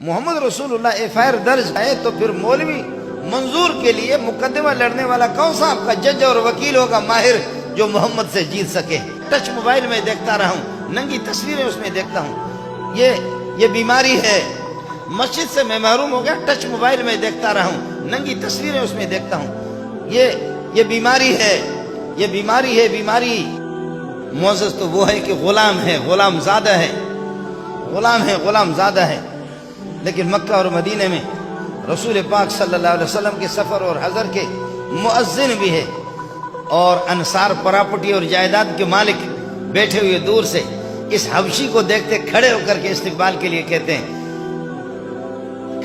محمد رسولullah FIR درج ہے تو پھر مولوی منظور کے لیے مقدمہ لڑنے والا کون سا آپ کا جج اور وکیل ہوگا ماہر جو محمد سے جیت سکے؟ ٹچ موبائل میں دیکھتا رہا ہوں، ننگی تصویریں اس میں دیکھتا ہوں، یہ بیماری ہے۔ مسجد سے میں محروم ہو گیا، ٹچ موبائل میں دیکھتا رہا ہوں، ننگی تصویریں اس میں دیکھتا ہوں، یہ بیماری ہے، یہ بیماری ہے۔ بیماری معزز تو وہ ہے کہ غلام ہے، غلام زادہ ہے، غلام ہے، غلام زادہ ہے۔ لیکن مکہ اور مدینے میں رسول پاک صلی اللہ علیہ وسلم کے سفر اور حضر کے مؤذن بھی ہے، اور انصار پراپرٹی اور جائیداد کے مالک بیٹھے ہوئے دور سے اس حبشی کو دیکھتے کھڑے ہو کر کے استقبال کے لیے کہتے ہیں،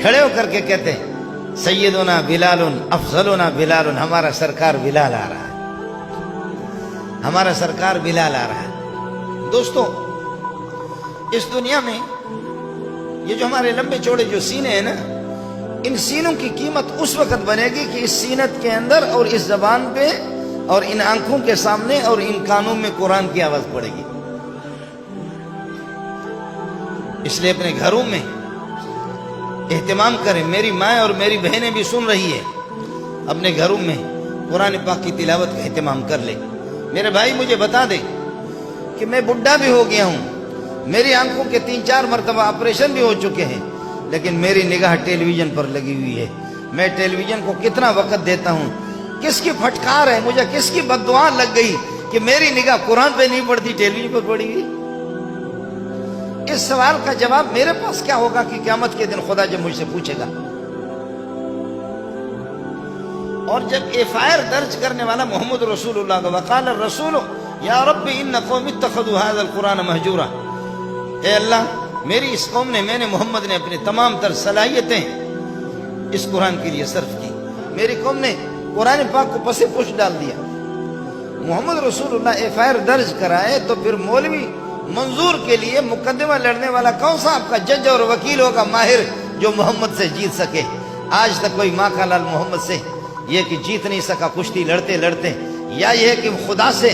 کھڑے ہو کر کے کہتے ہیں سیدنا بلال افضلنا بلال، ہمارا سرکار بلال آ رہا ہے، ہمارا سرکار بلال آ رہا ہے۔ دوستو، اس دنیا میں یہ جو ہمارے لمبے چوڑے جو سینے ہیں نا، ان سینوں کی قیمت اس وقت بنے گی کہ اس سینت کے اندر اور اس زبان پہ اور ان آنکھوں کے سامنے اور ان کانوں میں قرآن کی آواز پڑے گی۔ اس لیے اپنے گھروں میں اہتمام کریں، میری ماں اور میری بہنیں بھی سن رہی ہے، اپنے گھروں میں قرآن پاک کی تلاوت کا اہتمام کر لے۔ میرے بھائی مجھے بتا دے کہ میں بڈھا بھی ہو گیا ہوں، میری آنکھوں کے 3-4 مرتبہ آپریشن بھی ہو چکے ہیں، لیکن میری نگاہ ٹیلی ویژن پر لگی ہوئی ہے۔ میں ٹیلی ویژن کو کتنا وقت دیتا ہوں، کس کی پھٹکار ہے، مجھے کس کی بد دعا لگ گئی کہ میری نگاہ قرآن پہ نہیں پڑتی، ٹیلی ویژن پر پڑی ہوئی۔ اس سوال کا جواب میرے پاس کیا ہوگا کہ قیامت کے دن خدا جب مجھ سے پوچھے گا؟ اور جب FIR درج کرنے والا محمد رسول اللہ وقال الرسول یا رب ان قوم اتخذوا هذا القرآن مہجورا، اے اللہ میری اس قوم نے، میں نے محمد نے اپنی تمام تر صلاحیتیں اس قرآن کے لیے صرف کی، میری قوم نے قرآن پاک کو پس پش ڈال دیا۔ محمد رسول اللہ FIR درج کرائے تو پھر مولوی منظور کے لیے مقدمہ لڑنے والا کون سا آپ کا جج اور وکیل ہوگا ماہر جو محمد سے جیت سکے؟ آج تک کوئی ماں کا لال محمد سے یہ کہ جیت نہیں سکا کشتی لڑتے لڑتے، یا یہ کہ خدا سے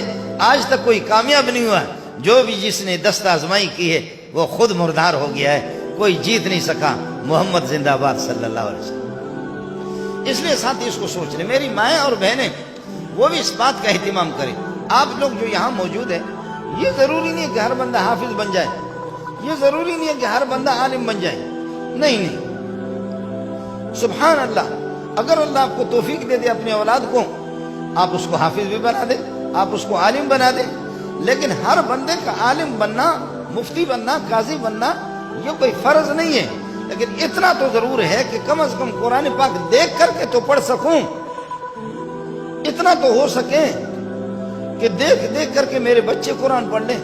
آج تک کوئی کامیاب نہیں ہوا، جو بھی جس نے دست آزمائی کی ہے وہ خود مردار ہو گیا ہے، کوئی جیت نہیں سکا۔ محمد زندہ باد صلی اللہ علیہ وسلم۔ اس لیے ساتھی اس کو سوچ لیں، میری مائیں اور بہنیں وہ بھی اس بات کا اہتمام کریں۔ آپ لوگ جو یہاں موجود ہیں، یہ ضروری نہیں ہے کہ ہر بندہ حافظ بن جائے، یہ ضروری نہیں ہے کہ ہر بندہ عالم بن جائے، نہیں۔ سبحان اللہ، اگر اللہ آپ کو توفیق دے دے اپنے اولاد کو، آپ اس کو حافظ بھی بنا دیں، آپ اس کو عالم بنا دیں، لیکن ہر بندے کا عالم بننا، مفتی بننا، قاضی بننا یہ کوئی فرض نہیں ہے۔ لیکن اتنا تو ضرور ہے کہ کم از کم قرآن پاک دیکھ کر کے تو پڑھ سکوں، اتنا تو ہو سکے کہ دیکھ کر کے میرے بچے قرآن پڑھ لیں،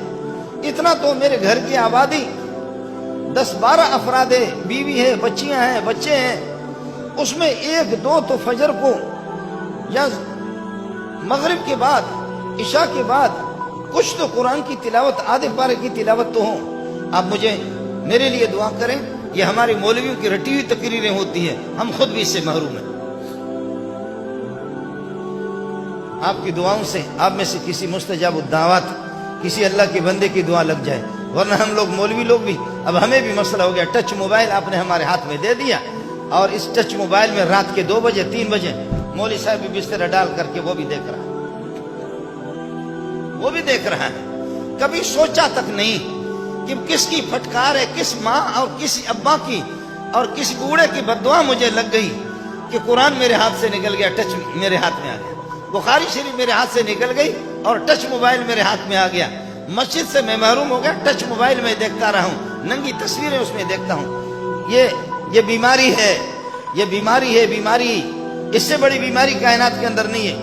اتنا تو میرے گھر کی آبادی 10-12 افراد ہے، بیوی ہے، بچیاں ہیں، بچے ہیں، اس میں 1-2 تو فجر کو یا مغرب کے بعد، عشاء کے بعد کچھ تو قرآن کی تلاوت، آدھے پارے کی تلاوت تو ہو۔ آپ مجھے میرے لیے دعا کریں، یہ ہماری مولویوں کی رٹی ہوئی تقریریں ہوتی ہیں، ہم خود بھی اس سے محروم ہیں۔ آپ کی دعاؤں سے آپ میں سے کسی مستجاب الدعوات، کسی اللہ کے بندے کی دعا لگ جائے، ورنہ ہم لوگ مولوی لوگ بھی اب ہمیں بھی مسئلہ ہو گیا۔ ٹچ موبائل آپ نے ہمارے ہاتھ میں دے دیا، اور اس ٹچ موبائل میں رات کے 2 بجے 3 بجے مولوی صاحب بھی بستر ڈال کر کے وہ بھی دیکھ رہا ہے، وہ بھی دیکھ رہا ہے۔ کبھی سوچا تک نہیں کہ کس کی پھٹکار ہے، کس ماں اور کس ابا کی اور کس بوڑھے کی بددعا مجھے لگ گئی کہ قرآن میرے ہاتھ سے نکل گیا، ٹچ میرے ہاتھ میں آ گیا، بخاری شریف میرے ہاتھ سے نکل گئی اور ٹچ موبائل میرے ہاتھ میں آ گیا۔ مسجد سے میں محروم ہو گیا، ٹچ موبائل میں دیکھتا رہا ہوں، ننگی تصویریں اس میں دیکھتا ہوں۔ یہ بیماری ہے، یہ بیماری ہے، بیماری اس سے بڑی بیماری کائنات کے اندر نہیں ہے۔